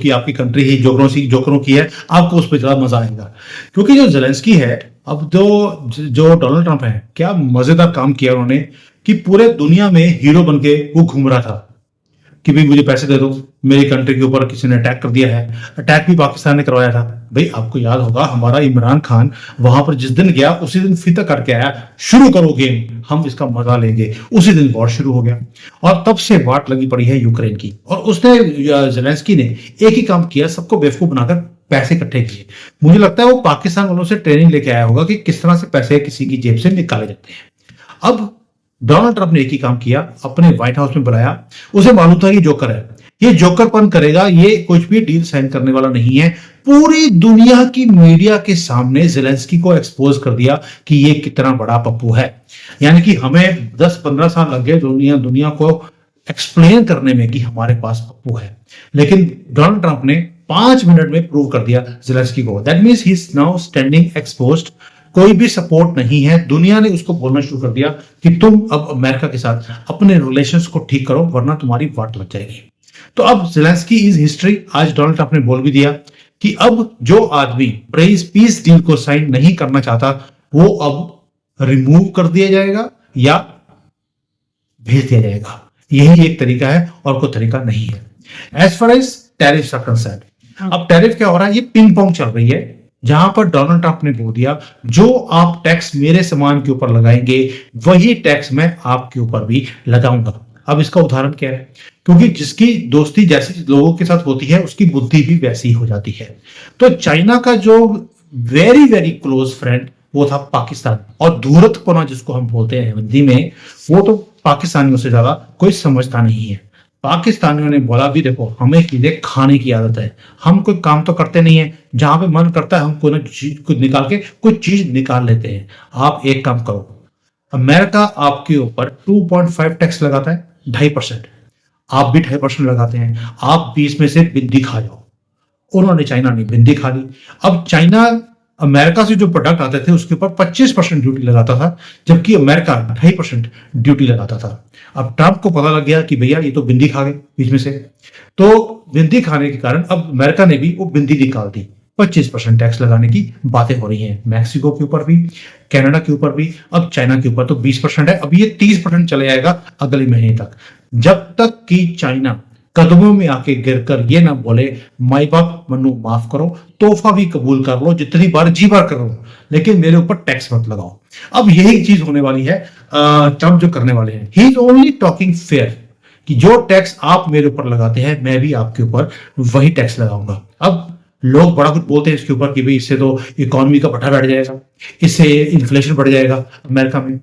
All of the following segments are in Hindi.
कि आपकी कंट्री ही जोकरों की है, आपको उस पर ज्यादा मजा आएगा। क्योंकि जो जेलेंस्की है, अब जो जो डोनाल्ड ट्रंप है, क्या मजेदार काम किया उन्होंने कि पूरे दुनिया में हीरो बन के वो घूम रहा था कि भाई मुझे पैसे दे दो, मेरी कंट्री के ऊपर किसी ने अटैक कर दिया है। अटैक भी पाकिस्तान ने करवाया था। भाई आपको याद होगा, हमारा इमरान खान वहां पर जिस दिन गया उसी दिन फितर करके आया, शुरू करो गेम, हम इसका मजा लेंगे। उसी दिन वॉर शुरू हो गया और तब से वाट लगी पड़ी है यूक्रेन की। और उसने जेलेंस्की ने एक ही काम किया, सबको बेवकूफ बनाकर पैसे इकट्ठे किए। मुझे लगता है वो पाकिस्तान वालों से ट्रेनिंग लेके आया होगा कि किस तरह से पैसे किसी की जेब से निकाले जाते हैं। अब डोनाल्ड ट्रंप ने एक ही काम किया, अपने व्हाइट हाउस में बुलाया। उसे मालूम था ये जोकर है, ये जोकरपन करेगा, ये कुछ भी डील साइन करने वाला नहीं है। पूरी दुनिया की मीडिया के सामने जेलेंस्की को एक्सपोज कर दिया कि ये कितना बड़ा पप्पू है। यानी कि हमें 10-15 साल लग गए दुनिया को एक्सप्लेन करने में कि हमारे पास पप्पू है, लेकिन डोनाल्ड ट्रंप ने 5 मिनट में प्रूव कर दिया जेलेंस्की को। That means he is now standing exposed. कोई भी सपोर्ट नहीं है। दुनिया ने उसको बोलना शुरू कर दिया कि तुम अब अमेरिका के साथ अपने रिलेशंस को ठीक करो, वरना तुम्हारी वाट लग जाएगी। तो अब जेलेंस्की इज हिस्ट्री। आज डोनाल्ड ट्रंप ने बोल भी दिया कि अब जो आदमी पीस डील को साइन नहीं करना चाहता, वो अब रिमूव कर दिया जाएगा या भेज दिया जाएगा। यही एक तरीका है और कोई तरीका नहीं है। As far as tariff are concerned, अब टैरिफ क्या हो रहा है, ये पिंग पोंग चल रही है, जहां पर डोनाल्ड ट्रंप ने बोल दिया जो आप टैक्स मेरे सामान के ऊपर लगाएंगे वही टैक्स मैं आपके ऊपर भी लगाऊंगा। अब इसका उदाहरण क्या है, क्योंकि जिसकी दोस्ती जैसे लोगों के साथ होती है उसकी बुद्धि भी वैसी ही हो जाती है। तो चाइना का जो वेरी वेरी क्लोज फ्रेंड वो था पाकिस्तान, और धूर्तपना जिसको हम बोलते हैं हिंदी में, वो तो पाकिस्तानियों से ज्यादा कोई समझता नहीं है। पाकिस्तानियों ने बोला भी देखो हमें चीजें खाने की आदत है, हम कोई काम तो करते नहीं है, जहां पे मन करता है हम कोई ना चीज को निकाल के कोई चीज निकाल लेते हैं। आप एक काम करो, अमेरिका आपके ऊपर 2.5 टैक्स लगाता है, 2.5%, आप भी 2.5% लगाते हैं, आप 20 में से बिंदी खा जाओ। उन्होंने, चाइना ने बिंदी खा ली। अब चाइना अमेरिका से जो प्रोडक्ट आते थे उसके ऊपर 25% ड्यूटी लगाता था, जबकि अमेरिका 2.5% ड्यूटी लगाता था। अब ट्रंप को पता लग गया कि भैया ये तो बिंदी खा गए बीच में से, तो बिंदी खाने के कारण अब अमेरिका ने भी वो बिंदी निकाल दी। 25% टैक्स लगाने की बातें हो रही हैं, मैक्सिको के ऊपर भी, कनाडा के ऊपर भी, अब चाइना के ऊपर तो 20% है। अब ये 30% चले जाएगा अगले महीने तक, जब तक कि चाइना कदमों में आके गिरकर ये ना बोले माई बाप मनु माफ करो, तोहफा भी कबूल कर लो, जितनी बार जी बार कर लो, लेकिन मेरे ऊपर टैक्स मत लगाओ। अब यही चीज होने वाली है। ट्रंप जो करने वाले हैं, he is only talking fair, कि जो टैक्स आप मेरे ऊपर लगाते हैं मैं भी आपके ऊपर वही टैक्स लगाऊंगा। अब लोग बड़ा कुछ बोलते हैं इसके ऊपर कि भाई इससे तो इकोनॉमी का पट्टा बैठ जाएगा, इससे इन्फ्लेशन बढ़ जाएगा अमेरिका में।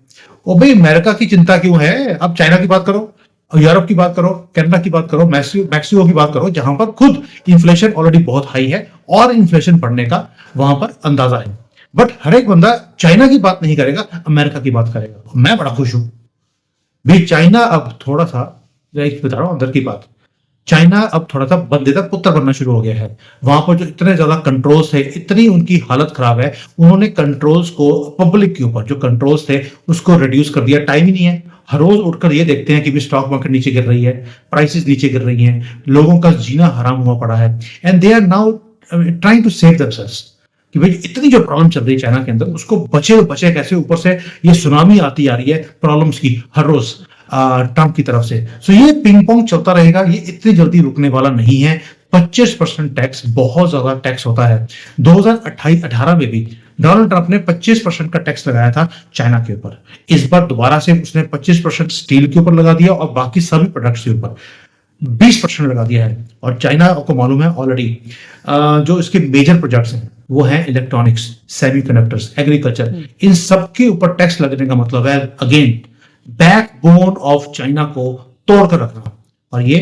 ओ भाई अमेरिका की चिंता क्यों है, अब चाइना की बात करो, यूरोप की बात करो, कनाडा की बात करो, मैक्सिको की बात करो, जहां पर खुद इन्फ्लेशन ऑलरेडी बहुत हाई है और इन्फ्लेशन बढ़ने का वहां पर अंदाजा है। बट हर एक बंदा चाइना की बात नहीं करेगा, अमेरिका की बात करेगा। मैं बड़ा खुश हूं भाई, चाइना अब थोड़ा सा, बता रहा हूं अंदर की बात, चाइना अब थोड़ा सा बंदे का पुत्र बनना शुरू हो गया है। वहां पर जो इतने ज्यादा कंट्रोल्स थे, इतनी उनकी हालत खराब है, उन्होंने कंट्रोल्स को, पब्लिक के ऊपर जो कंट्रोल्स थे उसको रिड्यूस कर दिया। टाइम ही नहीं है, हर रोज उठकर ये देखते हैं कि भी स्टॉक मार्केट नीचे गिर रही है, प्राइसेस नीचे गिर रही हैं, लोगों का जीना हराम हुआ पड़ा है, and they are now trying to save themselves कि भाई इतनी जो प्रॉब्लम चल रही है चाइना के अंदर उसको बचे कैसे। ऊपर से ये सुनामी आती आ रही है प्रॉब्लम्स की हर रोज ट्रंप की तरफ से। सो ये पिंग पोंग चलता रहेगा, ये इतनी जल्दी रुकने वाला नहीं है। 25% टैक्स बहुत ज्यादा टैक्स होता है। 2018 में भी डोनाल्ड ट्रंप ने 25% का टैक्स लगाया था चाइना के ऊपर। इस बार दोबारा से उसने 25% स्टील के ऊपर लगा दिया और बाकी सभी प्रोडक्ट्स के ऊपर 20% लगा दिया है। और चाइना आपको मालूम है ऑलरेडी जो इसके मेजर प्रोजेक्ट्स हैं वो हैं इलेक्ट्रॉनिक्स, सेमीकंडक्टर्स, एग्रीकल्चर, इन सब के ऊपर टैक्स लगने का मतलब है अगेन बैकबोन ऑफ चाइना को तोड़कर रखना। और ये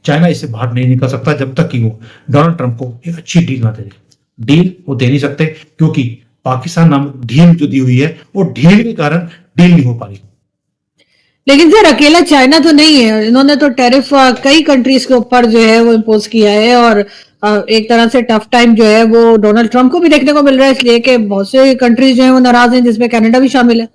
चाइना इससे बाहर नहीं निकल सकता जब तक कि वो डोनाल्ड ट्रंप को एक अच्छी डील ना दे। डील वो दे नहीं सकते क्योंकि पाकिस्तान नामक ढील जो दी हुई है वो ढील के कारण डील नहीं हो पा रही। लेकिन सर अकेला चाइना तो नहीं है, इन्होंने तो टैरिफ कई कंट्रीज के ऊपर जो है वो इम्पोज किया है, और एक तरह से टफ टाइम जो है वो डोनाल्ड ट्रंप को भी देखने को मिल रहा है, इसलिए कि बहुत से कंट्रीज जो है वो नाराज हैं, जिसमें कनाडा भी शामिल है।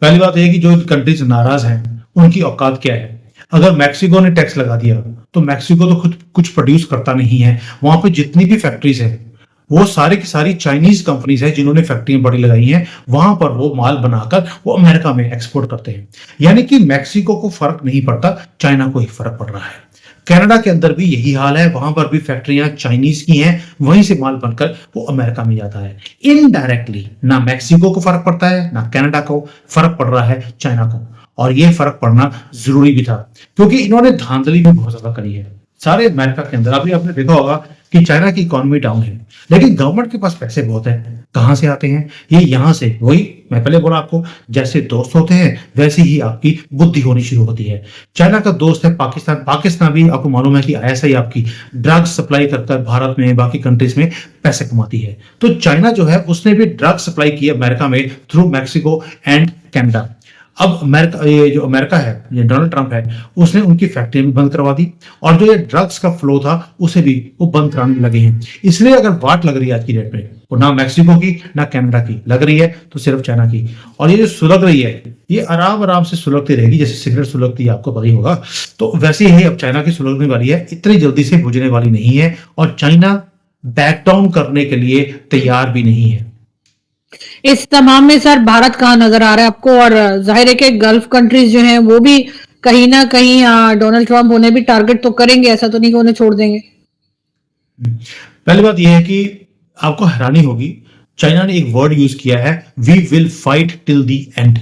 पहली बात यह कि जो कंट्रीज नाराज हैं उनकी औकात क्या है। अगर मैक्सिको ने टैक्स लगा दिया तो मैक्सिको तो खुद कुछ प्रोड्यूस करता नहीं है, वहां पे जितनी भी फैक्ट्रीज है वो सारी की सारी चाइनीज कंपनीज है जिन्होंने फैक्ट्रियां बड़ी लगाई हैं, वहां पर वो माल बनाकर वो अमेरिका में एक्सपोर्ट करते हैं। यानी कि मैक्सिको को फर्क नहीं पड़ता, चाइना को ही फर्क पड़ रहा है। कनाडा के अंदर भी यही हाल है, वहां पर भी फैक्ट्रियां चाइनीज की हैं, वहीं से माल बनकर वो अमेरिका में जाता है। इनडायरेक्टली ना मैक्सिको को फर्क पड़ता है ना कनाडा को फर्क पड़ रहा है चाइना को, और ये फर्क पड़ना जरूरी भी था क्योंकि इन्होंने धांधली भी बहुत ज्यादा करी है सारे अमेरिका के अंदर। अभी आपने देखा होगा कि चाइना की इकोनॉमी डाउन है, लेकिन गवर्नमेंट के पास पैसे बहुत है। कहां से आते हैं? ये यहां से, वही मैं पहले बोला आपको, जैसे दोस्त होते हैं वैसे ही आपकी बुद्धि होनी शुरू होती है। चाइना का दोस्त है पाकिस्तान। पाकिस्तान भी आपको मालूम है कि ऐसा ही आपकी ड्रग्स सप्लाई कर भारत में बाकी कंट्रीज में पैसे कमाती है। तो चाइना जो है उसने भी ड्रग्स सप्लाई की अमेरिका में थ्रू मैक्सिको एंड कनाडा। अब अमेरिका, ये जो अमेरिका है, ये डोनाल्ड ट्रंप है, उसने उनकी फैक्ट्री भी बंद करवा दी और जो ये ड्रग्स का फ्लो था उसे भी वो बंद कराने लगे हैं। इसलिए अगर वाट लग रही है आज की डेट में, वो ना मैक्सिको की ना कनाडा की लग रही है, तो सिर्फ चाइना की। और ये जो सुलग रही है ये आराम आराम से सुलगती रहेगी, जैसे सिगरेट सुलगती है, आपको पता ही होगा। तो वैसे ही अब चाइना की सुलगने वाली है, इतनी जल्दी से बुझने वाली नहीं है, और चाइना बैक डाउन करने के लिए तैयार भी नहीं है। इस तमाम में सर भारत कहाँ नजर आ रहा है आपको? और जाहिर है कि गल्फ कंट्रीज जो हैं वो भी कहीं ना कहीं डोनाल्ड ट्रंप उन्हें भी टारगेट तो करेंगे, ऐसा तो नहीं कि उन्हें छोड़ देंगे। पहली बात यह है कि आपको हैरानी होगी, चाइना ने एक वर्ड यूज किया है, we will fight till the end.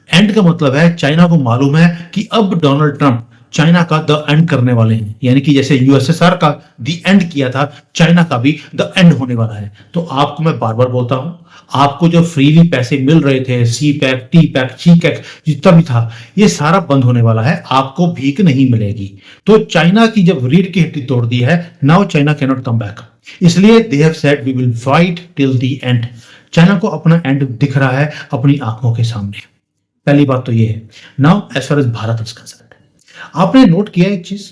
End का मतलब है चाइना को मालूम है कि अब डोनाल्ड ट्रंप चाइना का द एंड करने वाले हैं, यानी कि जैसे यूएसएसआर का द एंड किया था, चाइना का भी द एंड होने वाला है। तो आपको मैं बार बार बोलता हूं, आपको जो फ्रीली पैसे मिल रहे थे, सी पैक, टी पैक, ची पैक, जितना भी था, ये सारा बंद होने वाला है, आपको भीख नहीं मिलेगी। तो चाइना की जब रीढ़ की हड्डी तोड़ दी है, now China can not come back. इसलिए they have said we will fight till the end. China को अपना एंड दिख रहा है अपनी आंखों के सामने। पहली बात तो ये है। Now as far as Bharat is concerned, आपने नोट किया एक चीज,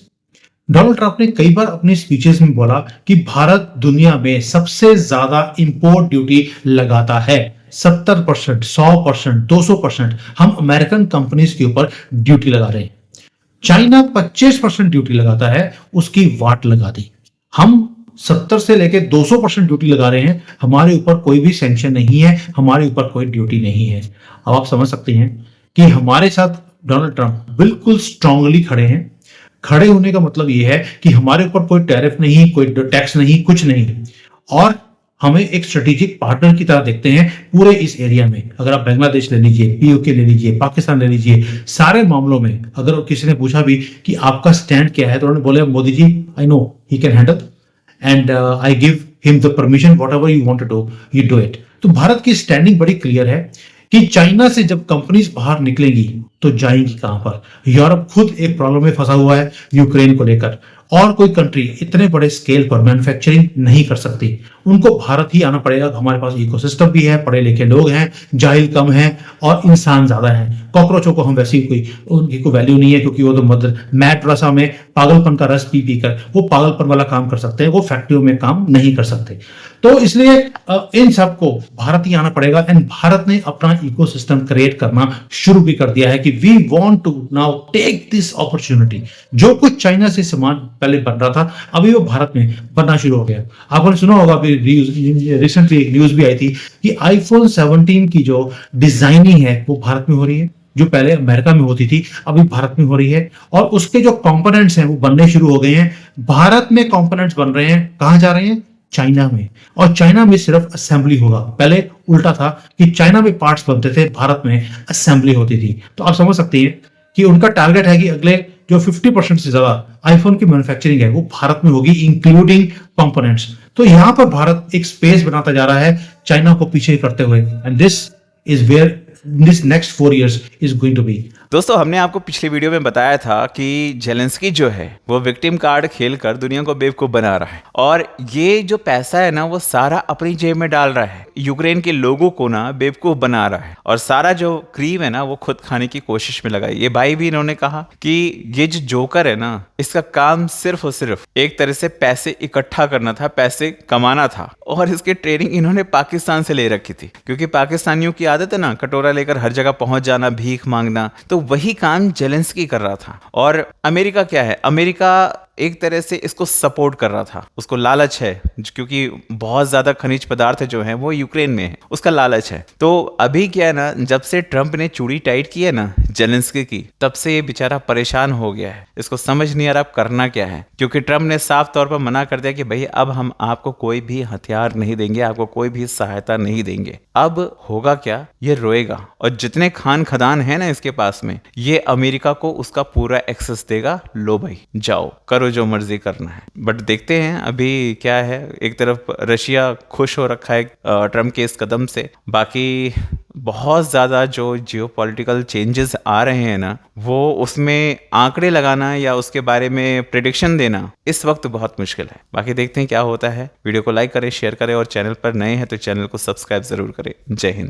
डोनाल्ड ट्रंप ने कई बार अपनी स्पीचेस में बोला कि भारत दुनिया में सबसे ज्यादा इंपोर्ट ड्यूटी लगाता है। 70%, 100%, 200% हम अमेरिकन कंपनीज के ऊपर ड्यूटी लगा रहे हैं। चाइना 25% ड्यूटी लगाता है, उसकी वाट लगा दी। हम 70 से लेकर 200% ड्यूटी लगा रहे हैं, हमारे ऊपर कोई भी सैंक्शन नहीं है, हमारे ऊपर कोई ड्यूटी नहीं है। अब आप समझ सकते हैं कि हमारे साथ डोनाल्ड ट्रंप बिल्कुल स्ट्रांगली खड़े हैं। खड़े होने का मतलब यह है कि हमारे ऊपर कोई टैरिफ नहीं, कोई टैक्स नहीं, कुछ नहीं, और हमें एक स्ट्रेटेजिक पार्टनर की तरह देखते हैं पूरे इस एरिया में। अगर आप बांग्लादेश ले लीजिए, पीओके ले लीजिए, पाकिस्तान ले लीजिए, सारे मामलों में अगर किसी ने पूछा भी कि आपका स्टैंड क्या है, तो उन्होंने बोले Modi ji I know he can handle and I give him the permission, whatever you want to do you do it. तो भारत की स्टैंडिंग बड़ी क्लियर है कि चाइना से जब कंपनीज बाहर निकलेंगी तो जाएंगी कहां पर। यूरोप खुद एक प्रॉब्लम में फंसा हुआ है यूक्रेन को लेकर, और कोई कंट्री इतने बड़े स्केल पर मैन्युफैक्चरिंग नहीं कर सकती, उनको भारत ही आना पड़ेगा। हमारे पास इकोसिस्टम भी है, पढ़े लिखे लोग हैं, जाहिल कम हैं और इंसान ज्यादा हैं। कॉकरोचों को हम वैसे ही कोई उनकी कोई वैल्यू नहीं है, क्योंकि वो तो मदर मैट रसा में पागलपन का रस पी पी कर वो पागलपन वाला काम कर सकते हैं, वो फैक्ट्रियों में काम नहीं कर सकते। तो इसलिए इन सबको भारत ही आना पड़ेगा। एंड भारत ने अपना इकोसिस्टम क्रिएट करना शुरू भी कर दिया है कि we want to now take this opportunity. जो कुछ चाइना से सामान पहले बन रहा था, अभी वो भारत में बनना शुरू हो गया। आपने सुना होगा, रिसेंटली एक न्यूज भी आई थी कि आईफोन 17 की जो डिजाइनिंग है वो भारत में हो रही है, जो पहले अमेरिका में होती थी अभी भारत में हो रही है। और उसके जो कंपोनेंट्स हैं वो बनने शुरू हो गए हैं। भारत में कंपोनेंट्स बन रहे हैं, कहां जा रहे हैं? चाइना में। और चाइना में सिर्फ असेंबली होगा। पहले उल्टा था कि चाइना में पार्ट्स बनते थे, भारत में असेंबली होती थी। तो आप समझ सकते हैं कि उनका टारगेट है कि अगले जो 50% से ज्यादा आईफोन की मैन्युफैक्चरिंग है वो भारत में होगी, इंक्लूडिंग कंपोनेंट्स। तो यहां पर भारत एक स्पेस बनाता जा रहा है चाइना को पीछे करते हुए, and this is where this next 4 years is going to be. दोस्तों, हमने आपको पिछली वीडियो में बताया था कि जेलेंस्की जो है वो विक्टिम कार्ड खेलकर दुनिया को बेवकूफ बना रहा है, और ये जो पैसा है ना वो सारा अपनी जेब में डाल रहा है, यूक्रेन के लोगों को ना बेवकूफ बना रहा है, और सारा जो क्रीम है ना वो खुद खाने की कोशिश में लगा है। ये भाई भी इन्होंने कहा कि ये जो जोकर है ना, इसका काम सिर्फ और सिर्फ एक तरह से पैसे इकट्ठा करना था, पैसे कमाना था, और इसकी ट्रेनिंग इन्होंने पाकिस्तान से ले रखी थी, क्योंकि पाकिस्तानियों की आदत है ना कटोरा लेकर हर जगह पहुंच जाना, भीख मांगना। तो तो वही काम जेलेंस्की कर रहा था। और अमेरिका क्या है, अमेरिका एक तरह से इसको सपोर्ट कर रहा था, उसको लालच है क्योंकि बहुत ज्यादा खनिज पदार्थ जो है वो यूक्रेन में है, उसका लालच है। तो अभी क्या है ना, जब से ट्रंप ने चूड़ी टाइट की है ना जेलेंस्की की, तब से ये बेचारा परेशान हो गया है, इसको समझ नहीं आ रहा अब करना क्या है, क्योंकि ट्रंप ने साफ तौर पर मना कर दिया कि भाई अब हम आपको कोई भी हथियार नहीं देंगे, आपको कोई भी सहायता नहीं देंगे। अब होगा क्या, ये रोएगा, और जितने खान खदान है ना इसके पास में, ये अमेरिका को उसका पूरा एक्सेस देगा, लो भाई जाओ करो जो मर्जी करना है। बट देखते हैं अभी क्या है, एक तरफ रशिया खुश हो रखा है ट्रम्प के इस कदम से, बाकी बहुत ज़्यादा जो जियोपॉलिटिकल चेंजेस आ रहे हैं ना, वो उसमें आंकड़े लगाना या उसके बारे में प्रेडिक्शन देना इस वक्त बहुत मुश्किल है। बाकी देखते हैं क्या होता है। वीडियो को लाइक करें, शेयर करें, और चैनल पर नए हैं तो चैनल को सब्सक्राइब ज़रूर करें। जय हिंद।